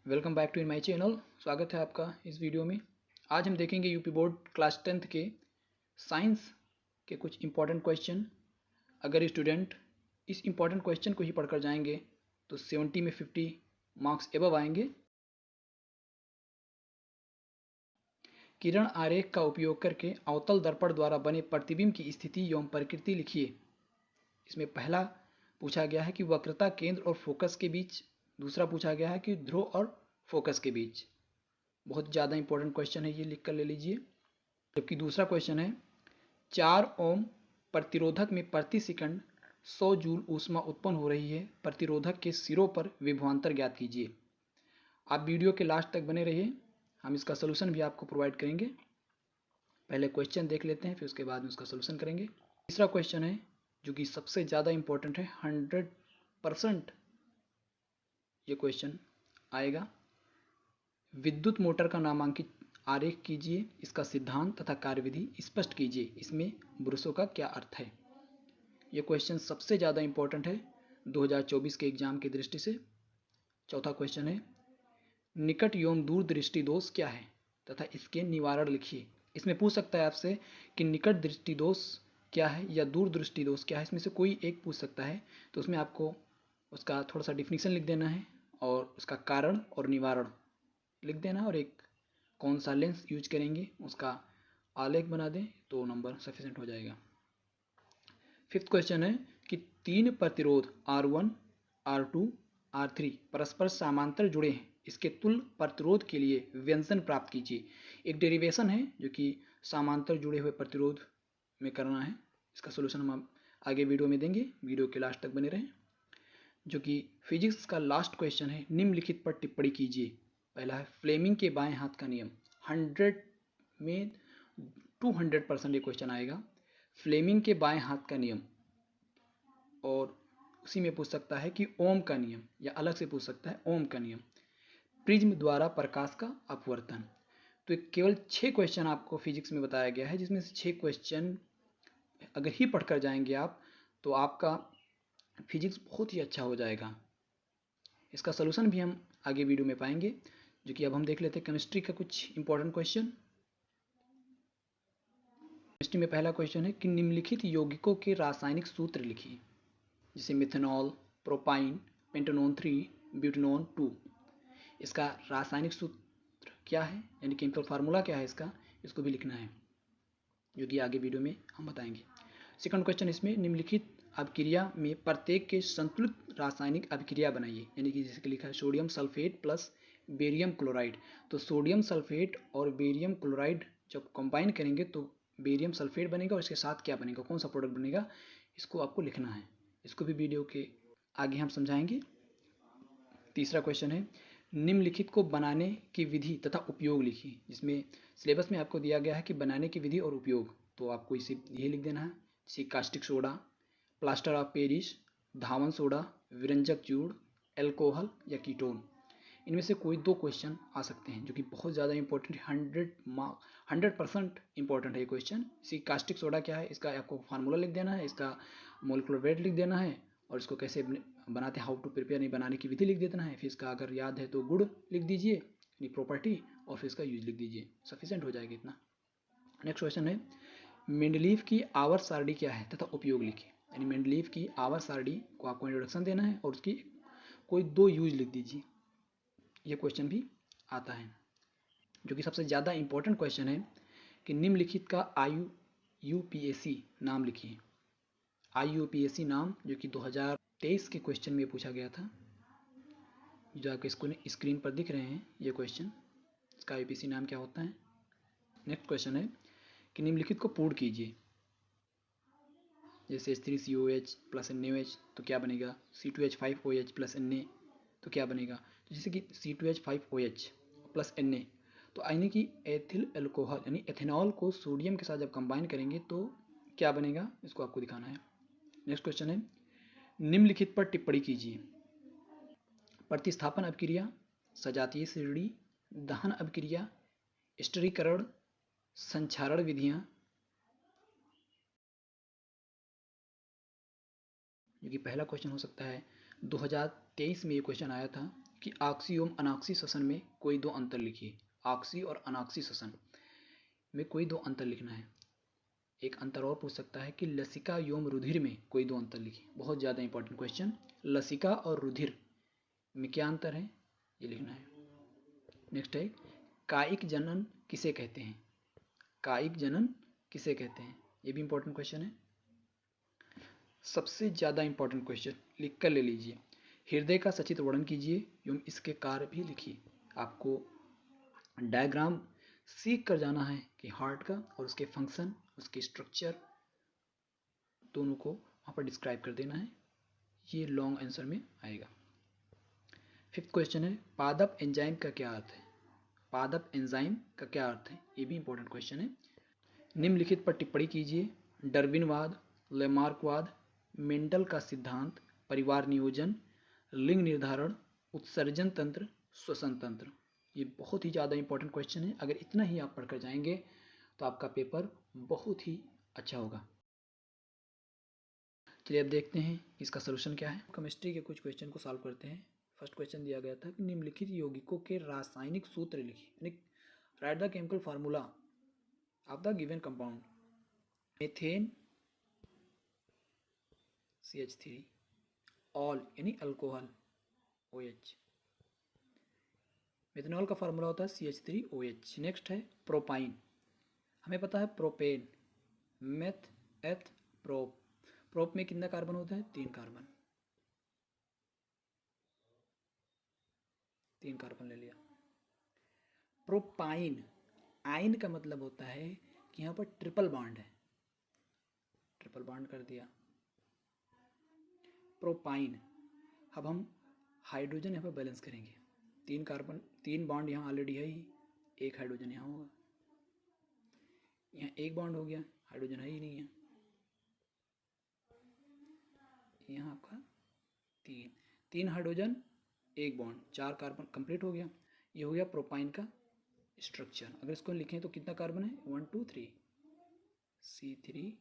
Welcome back to in my channel. स्वागत है आपका इस वीडियो में। आज हम देखेंगे यूपी बोर्ड क्लास 10th के साइंस के कुछ इंपॉर्टेंट क्वेश्चन। अगर स्टूडेंट इस इंपॉर्टेंट क्वेश्चन को ही पढ़कर जाएंगे तो 70 में 50 मार्क्स एबव आएंगे। किरण आरेख का उपयोग करके अवतल दर्पण द्वारा बने प्रतिबिंब की स्थिति एवं प्रकृति लिखिए। इसमें पहला पूछा गया है कि वक्रता केंद्र और फोकस के बीच, दूसरा पूछा गया है कि ध्रुव और फोकस के बीच। बहुत ज़्यादा इंपॉर्टेंट क्वेश्चन है, ये लिख कर ले लीजिए। जबकि दूसरा क्वेश्चन है 4 ओम प्रतिरोधक में प्रति सेकंड 100 जूल ऊष्मा उत्पन्न हो रही है, प्रतिरोधक के सिरों पर विभवांतर ज्ञात कीजिए। आप वीडियो के लास्ट तक बने रहिए, हम इसका सोल्यूशन भी आपको प्रोवाइड करेंगे। पहले क्वेश्चन देख लेते हैं, फिर उसके बाद में उसका सोल्यूशन करेंगे। तीसरा क्वेश्चन है जो कि सबसे ज़्यादा इंपॉर्टेंट है, 100% ये क्वेश्चन आएगा। विद्युत मोटर का नामांकित आरेख कीजिए, इसका सिद्धांत तथा कार्यविधि स्पष्ट कीजिए, इसमें ब्रुशों का क्या अर्थ है। यह क्वेश्चन सबसे ज़्यादा इंपॉर्टेंट है 2024 के एग्जाम की दृष्टि से। चौथा क्वेश्चन है निकट एवं दूर दृष्टि दोष क्या है तथा इसके निवारण लिखिए। इसमें पूछ सकता है आपसे कि निकट दृष्टि दोष क्या है या दूर दृष्टि दोष क्या है, इसमें से कोई एक पूछ सकता है। तो उसमें आपको उसका थोड़ा सा डिफिनीशन लिख देना है और उसका कारण और निवारण लिख देना, और एक कौन सा लेंस यूज करेंगे उसका आलेख बना दें तो नंबर सफिशिएंट हो जाएगा। फिफ्थ क्वेश्चन है कि 3 प्रतिरोध R1, R2, R3 परस्पर समांतर जुड़े हैं, इसके तुल्य प्रतिरोध के लिए व्यंजन प्राप्त कीजिए। एक डेरिवेशन है जो कि समांतर जुड़े हुए प्रतिरोध में करना है। इसका सोल्यूशन हम आगे वीडियो में देंगे, वीडियो के लास्ट तक बने रहें। जो कि फिजिक्स का लास्ट क्वेश्चन है, निम्नलिखित पर टिप्पणी कीजिए। पहला है फ्लेमिंग के बाएं हाथ का नियम। 100 में 200% ये क्वेश्चन आएगा, फ्लेमिंग के बाएं हाथ का नियम। और उसी में पूछ सकता है कि ओम का नियम, या अलग से पूछ सकता है ओम का नियम। प्रिज्म द्वारा प्रकाश का अपवर्तन। तो केवल 6 क्वेश्चन आपको फिजिक्स में बताया गया है, जिसमें से 6 क्वेश्चन अगर ही पढ़कर जाएंगे आप तो आपका फिजिक्स बहुत ही अच्छा हो जाएगा। इसका सलूशन भी हम आगे वीडियो में पाएंगे। जो कि अब हम देख लेते हैं केमिस्ट्री का कुछ इंपॉर्टेंट क्वेश्चन। केमिस्ट्री में पहला क्वेश्चन है कि निम्नलिखित यौगिकों के रासायनिक सूत्र लिखिए। जैसे मिथेनॉल, प्रोपाइन, पेंटेनॉन 3, ब्यूटेनॉन 2। इसका रासायनिक सूत्र क्या है, यानी केमिकल फार्मूला क्या है इसका, इसको भी लिखना है, जो कि आगे वीडियो में हम बताएंगे। सेकंड क्वेश्चन इसमें निम्नलिखित अभिक्रिया में प्रत्येक के संतुलित रासायनिक अभिक्रिया बनाइए। यानी कि जैसे लिखा है sodium sulphate plus barium chloride. तो सोडियम सल्फेट और बेरियम क्लोराइड जब कंबाइन करेंगे तो बेरियम सल्फेट बनेगा, और इसके साथ क्या बनेगा, कौन सा प्रोडक्ट बनेगा, इसको आपको लिखना है। इसको भी वीडियो के आगे हम समझाएंगे। तीसरा क्वेश्चन है निम्नलिखित को बनाने की विधि तथा उपयोग लिखिए। जिसमें सिलेबस में आपको दिया गया है कि बनाने की विधि और उपयोग, तो आपको इसे यही लिख देना है। जैसे caustic soda, plaster of Paris, धावन सोडा, विरंजक चूर्ण, एल्कोहल या कीटोन। इनमें से कोई 2 क्वेश्चन आ सकते हैं, जो कि बहुत ज़्यादा इंपॉर्टेंट, 100% इंपॉर्टेंट है ये क्वेश्चन। इसी कास्टिक सोडा क्या है, इसका आपको फार्मूला लिख देना है, इसका मोलिकुलर वेट लिख देना है, और इसको कैसे बनाते हैं, हाउ टू प्रिपेयर, नहीं बनाने की विधि लिख देना है। फिर इसका अगर याद है तो गुड़ लिख दीजिए यानी प्रॉपर्टी, और फिर इसका यूज लिख दीजिए, सफिशिएंट हो जाएगा इतना। नेक्स्ट क्वेश्चन है मेंडलीव की आवर्त सारणी क्या है तथा उपयोग लिखिए। यानी मेंडलीव की आवर्त सारणी को आपको इंट्रोडक्शन देना है और उसकी कोई 2 यूज लिख दीजिए। यह क्वेश्चन भी आता है। जो कि सबसे ज़्यादा इंपॉर्टेंट क्वेश्चन है कि निम्नलिखित का IUPAC नाम लिखिए। IUPAC नाम जो कि 2023 के क्वेश्चन में पूछा गया था, जो आपके स्क्रीन पर दिख रहे हैं ये क्वेश्चन। इसका IUPAC नाम क्या होता है। नेक्स्ट क्वेश्चन है कि निम्नलिखित को पूर्ण कीजिए। जैसे H3COH प्लस NaOH तो क्या बनेगा, C2H5OH प्लस Na तो क्या बनेगा। तो जैसे कि C2H5OH प्लस Na, तो यानी कि एथिल एल्कोहल यानी एथेनॉल को सोडियम के साथ जब कंबाइन करेंगे तो क्या बनेगा, इसको आपको दिखाना है। नेक्स्ट क्वेश्चन है निम्नलिखित पर टिप्पणी कीजिए। प्रतिस्थापन अभिक्रिया, सजातीय श्रेणी, दहन अभिक्रिया, स्टीरीकरण, संक्षारण विधियां। जो कि पहला क्वेश्चन हो सकता है, 2023 में ये क्वेश्चन आया था कि ऑक्सी एवं अनॉक्सी श्वसन में कोई दो अंतर लिखिए। ऑक्सी और अनॉक्सी श्वसन में कोई दो अंतर लिखना है। एक अंतर और पूछ सकता है कि लसिका एवं रुधिर में कोई दो अंतर लिखिए। बहुत ज़्यादा इंपॉर्टेंट क्वेश्चन, लसिका और रुधिर में क्या अंतर है ये लिखना है। नेक्स्ट है कायिक जनन किसे कहते हैं। कायिक जनन किसे कहते हैं, ये भी इंपॉर्टेंट क्वेश्चन है। सबसे ज़्यादा इंपॉर्टेंट क्वेश्चन लिख कर ले लीजिए। हृदय का सचित्र वर्णन कीजिए एवं इसके कार्य भी लिखिए। आपको डायग्राम सीख कर जाना है कि हार्ट का और उसके फंक्शन, उसके स्ट्रक्चर दोनों को वहाँ पर डिस्क्राइब कर देना है। ये लॉन्ग आंसर में आएगा। फिफ्थ क्वेश्चन है पादप एंजाइम का क्या अर्थ है। पादप एंजाइम का क्या अर्थ है, ये भी इंपॉर्टेंट क्वेश्चन है। निम्नलिखित पर टिप्पणी कीजिए। डार्विनवाद, लेमार्कवाद, मेंडल का सिद्धांत, परिवार नियोजन, लिंग निर्धारण, उत्सर्जन तंत्र, श्वसन तंत्र। ये बहुत ही ज़्यादा इंपॉर्टेंट क्वेश्चन है। अगर इतना ही आप पढ़कर जाएंगे तो आपका पेपर बहुत ही अच्छा होगा। चलिए अब देखते हैं इसका सोल्यूशन क्या है। केमिस्ट्री के कुछ क्वेश्चन को सॉल्व करते हैं। फर्स्ट क्वेश्चन दिया गया था कि निम्नलिखित यौगिकों के रासायनिक सूत्र लिखिए, यानी write the chemical formula of the given compound. Methane CH3, ol यानी अल्कोहल OH। मेथनॉल का फार्मूला होता है CH3OH। नेक्स्ट है प्रोपाइन, हमें पता है propane, meth eth prop. Prop में कितना कार्बन होता है, 3 कार्बन, 3 कार्बन ले लिया। प्रोपाइन, आइन का मतलब होता है कि यहाँ पर ट्रिपल बॉन्ड है, ट्रिपल बॉन्ड कर दिया प्रोपाइन। अब हम हाइड्रोजन यहाँ पर बैलेंस करेंगे। 3 कार्बन, 3 बॉन्ड यहाँ ऑलरेडी है ही, एक हाइड्रोजन यहाँ होगा, यहाँ एक बॉन्ड हो गया, हाइड्रोजन है ही नहीं है, यहाँ आपका 3 हाइड्रोजन, एक बॉन्ड, 4 कार्बन कंप्लीट हो गया। ये हो गया प्रोपाइन का स्ट्रक्चर। अगर इसको लिखें तो कितना कार्बन है, 1 2 3, C3,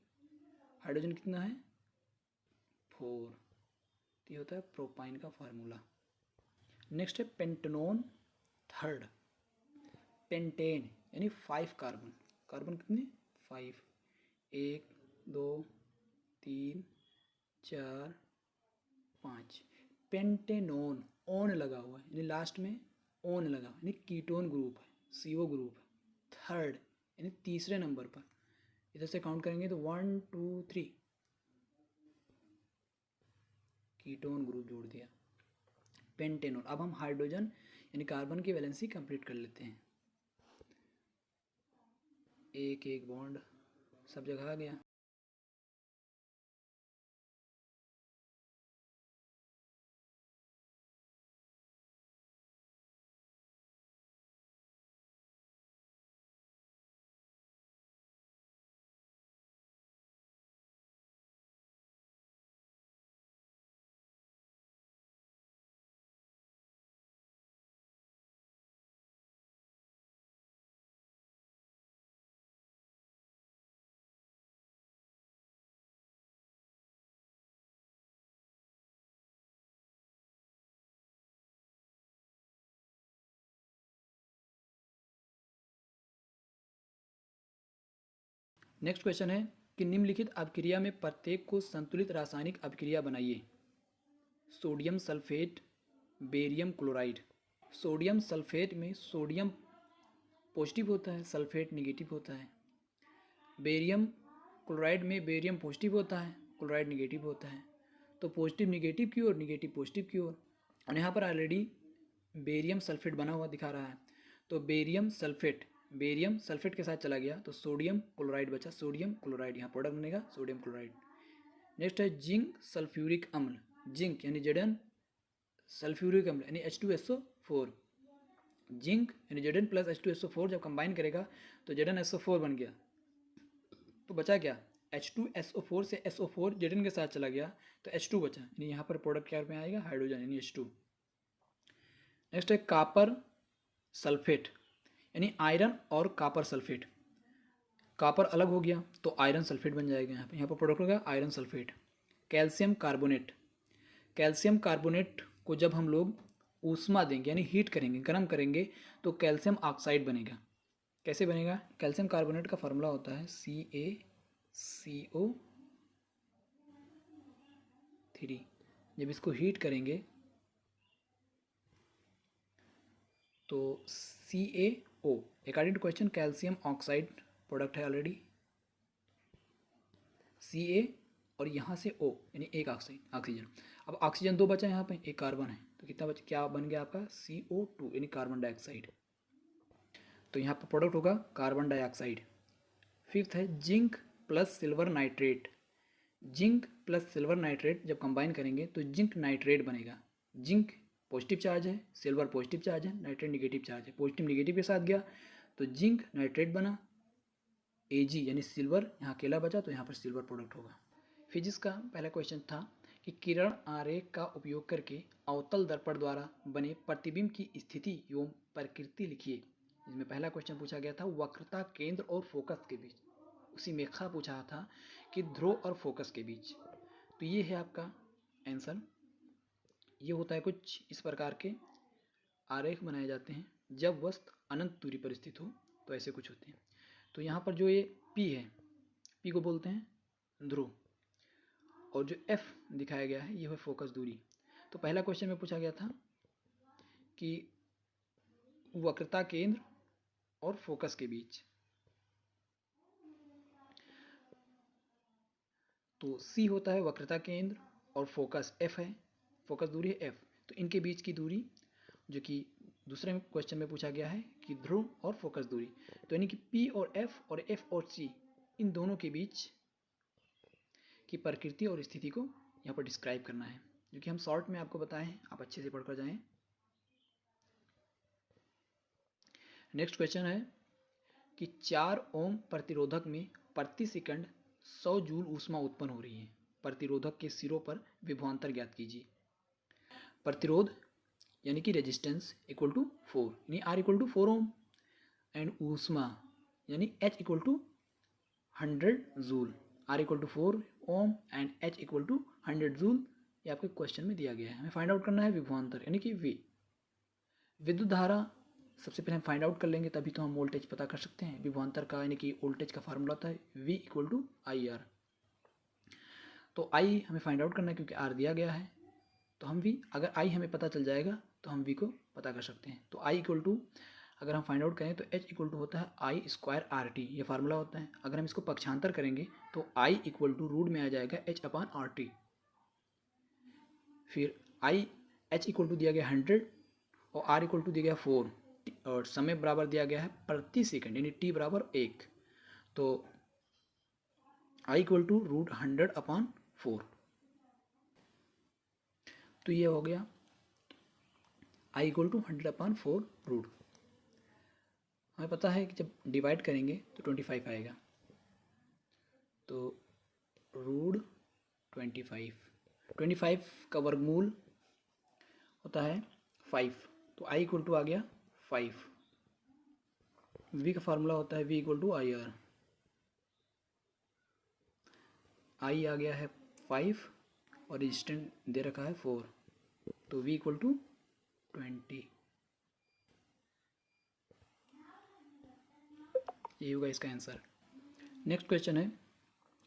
हाइड्रोजन कितना है 4। ये होता है प्रोपाइन का फार्मूला। नेक्स्ट है पेंटेनोन, थर्ड। पेंटेन यानी 5 कार्बन, कार्बन कितने 5, 1 2 3 4 5। पेंटेनोन, ओन लगा हुआ है, यानी लास्ट में ओन लगा, यानी कीटोन ग्रुप है, CO ग्रुप है। थर्ड यानी तीसरे नंबर पर, इधर से काउंट करेंगे तो 1 2 3 कीटोन ग्रुप जोड़ दिया पेंटेनोन। अब हम हाइड्रोजन यानी कार्बन की वैलेंसी कंप्लीट कर लेते हैं। एक एक बॉन्ड सब जगह आ गया। नेक्स्ट क्वेश्चन है कि निम्नलिखित अभिक्रिया में प्रत्येक को संतुलित रासायनिक अभिक्रिया बनाइए। Sodium sulphate, barium chloride. Sodium sulphate में सोडियम पॉजिटिव होता है, सल्फेट नेगेटिव होता है। बेरियम क्लोराइड में बेरियम पॉजिटिव होता है, क्लोराइड नेगेटिव होता है। तो पॉजिटिव नेगेटिव की ओर, नेगेटिव पॉजिटिव की ओर। और यहाँ पर ऑलरेडी बेरियम सल्फेट बना हुआ दिखा रहा है, तो बेरियम सल्फेट के साथ चला गया तो सोडियम क्लोराइड बचा, सोडियम क्लोराइड, यहाँ प्रोडक्ट बनेगा सोडियम क्लोराइड। नेक्स्ट है जिंक सल्फ्यूरिक अम्ल। जिंक यानी Zn, सल्फ्यूरिक अम्ल यानी H2SO4। जिंक यानी Zn प्लस H2SO4 जब कंबाइन करेगा तो ZnSO4 बन गया, तो बचा क्या, H2SO4 से SO4 Zn के साथ चला गया तो H2 बचा, यानी यहाँ पर प्रोडक्ट क्या में आएगा, हाइड्रोजन यानी H2। नेक्स्ट है कापर सल्फेट, यानी आयरन और कापर सल्फेट। कापर अलग हो गया तो आयरन सल्फेट बन जाएगा, यहाँ पर प्रोडक्ट होगा iron sulphate. Calcium carbonate, calcium carbonate को जब हम लोग ऊष्मा देंगे यानी हीट करेंगे, गर्म करेंगे, तो कैल्शियम ऑक्साइड बनेगा। कैसे बनेगा? कैल्शियम कार्बोनेट का फार्मूला होता है CaCO3। जब इसको हीट करेंगे तो CaO, according to question calcium oxide product है ऑलरेडी, Ca और यहाँ से O यानी एक ऑक्सीजन। अब ऑक्सीजन 2 बचा यहाँ पे, एक कार्बन है, तो कितना बचा, क्या बन गया आपका CO2 यानी कार्बन डाइऑक्साइड। तो यहाँ पर प्रोडक्ट होगा कार्बन डाइऑक्साइड। फिफ्थ है zinc plus silver nitrate. Zinc plus silver nitrate जब कंबाइन करेंगे तो जिंक नाइट्रेट बनेगा। जिंक पॉजिटिव चार्ज है, सिल्वर पॉजिटिव चार्ज है, नाइट्रेट निगेटिव चार्ज है, पॉजिटिव निगेटिव के साथ गया तो जिंक नाइट्रेट बना। Ag यानी सिल्वर यहाँ अकेला बचा तो यहाँ पर सिल्वर प्रोडक्ट होगा। फिजिक्स का पहला क्वेश्चन था कि किरण आरेख का उपयोग करके अवतल दर्पण द्वारा बने प्रतिबिंब की स्थिति एवं प्रकृति लिखिए। इसमें पहला क्वेश्चन पूछा गया था वक्रता केंद्र और फोकस के बीच, उसी में खा पूछा था कि ध्रुव और फोकस के बीच। तो ये है आपका आंसर। ये होता है कुछ इस प्रकार के आरेख बनाए जाते हैं जब वस्तु अनंत दूरी पर स्थित हो, तो ऐसे कुछ होते हैं। तो यहाँ पर जो ये P है, P को बोलते हैं ध्रुव, और जो F दिखाया गया है ये है फोकस दूरी। तो पहला क्वेश्चन में पूछा गया था कि वक्रता केंद्र और फोकस के बीच, तो C होता है वक्रता केंद्र और फोकस F है, फोकस दूरी है F। तो इनके बीच की दूरी जो कि दूसरे क्वेश्चन में पूछा गया है कि ध्रुव और फोकस दूरी, तो यानी कि P और F और C इन दोनों के बीच की प्रकृति और स्थिति को यहाँ पर डिस्क्राइब करना है, जो कि हम शॉर्ट में आपको बताए हैं, आप अच्छे से पढ़कर जाएं। नेक्स्ट क्वेश्चन है कि 4 ओम प्रतिरोधक में प्रति सेकंड 100 जूल ऊष्मा उत्पन्न हो रही है। प्रतिरोधक के सिरों पर विभवांतर ज्ञात कीजिए। प्रतिरोध यानी कि रेजिस्टेंस इक्वल टू 4 यानी R equal to 4 ohm, and ऊष्मा यानी H equal to 100 joule. R equal to 4 ohm and H equal to 100 joule, ये आपके क्वेश्चन में दिया गया है। हमें फाइंड आउट करना है विभवांतर यानी कि V। विद्युत धारा सबसे पहले हम फाइंड आउट कर लेंगे, तभी तो हम वोल्टेज पता कर सकते हैं। विभवांतर का यानी कि वोल्टेज का फार्मूला होता है V इक्वल टू IR। तो I हमें फाइंड आउट करना है क्योंकि R दिया गया है, तो हम V, अगर I हमें पता चल जाएगा तो हम V को पता कर सकते हैं। तो I इक्वल टू अगर हम फाइंड आउट करें तो H इक्वल टू होता है I स्क्वायर RT, ये फार्मूला होता है। अगर हम इसको पक्षांतर करेंगे तो I इक्वल टू रूट में आ जाएगा H अपान RT। फिर H इक्वल टू दिया गया 100 और R इक्वल टू दिया गया 4 और समय बराबर दिया गया है प्रति सेकंड यानी T बराबर 1। तो I equal to root 100 upon 4। तो ये हो गया I equal to 100 upon 4 root. हमें पता है कि जब डिवाइड करेंगे तो 25 आएगा, तो रूट 25 का वर्गमूल होता है 5, तो I इक्वल टू आ गया 5। V का फार्मूला होता है V equal to IR। I आ गया है 5 और रेजिस्टेंस दे रखा है 4, तो V इक्वल टू 20। ये होगा इसका आंसर। नेक्स्ट क्वेश्चन है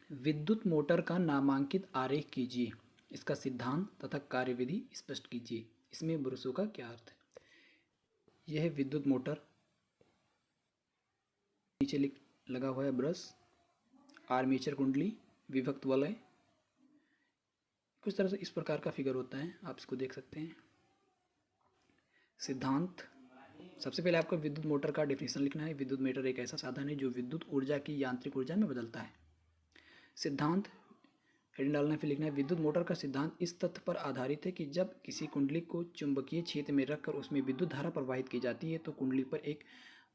विद्युत मोटर का नामांकित आरेख कीजिए, इसका सिद्धांत तथा कार्यविधि स्पष्ट कीजिए। इसमें ब्रशों का क्या अर्थ है? यह है विद्युत मोटर, नीचे लगा हुआ है ब्रश, आर्मेचर कुंडली, विभक्त वलय, कुछ तरह से इस प्रकार का फिगर होता है, आप इसको देख सकते हैं। सिद्धांत, सबसे पहले आपको विद्युत मोटर का डेफिनेशन लिखना है। विद्युत मोटर एक ऐसा साधन है जो विद्युत ऊर्जा की यांत्रिक ऊर्जा में बदलता है। सिद्धांत हेडिंग डालना है, फिर लिखना है विद्युत मोटर का सिद्धांत इस तथ्य पर आधारित है कि जब किसी कुंडली को चुंबकीय क्षेत्र में रखकर उसमें विद्युत धारा प्रवाहित की जाती है तो कुंडली पर एक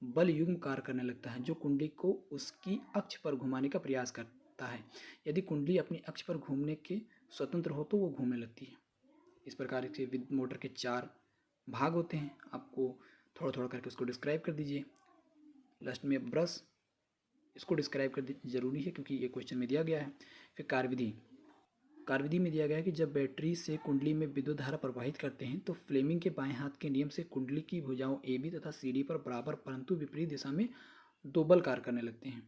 बल युग्म कार्य करने लगता है जो कुंडली को उसकी अक्ष पर घुमाने का प्रयास करता है। यदि कुंडली अपनी अक्ष पर घूमने के स्वतंत्र हो तो वो घूमने लगती है। इस प्रकार से विद्युत मोटर के 4 भाग होते हैं। आपको थोड़ा थोड़ा करके उसको डिस्क्राइब कर दीजिए। लास्ट में ब्रश, इसको डिस्क्राइब कर दीजिए, जरूरी है क्योंकि ये क्वेश्चन में दिया गया है। फिर कार्यविधि, कार्यविधि में दिया गया है कि जब बैटरी से कुंडली में विद्युत धारा प्रवाहित करते हैं तो फ्लेमिंग के बाएं हाथ के नियम से कुंडली की भुजाओं AB तथा CD पर बराबर परंतु विपरीत दिशा में दो बल कार्य करने लगते हैं।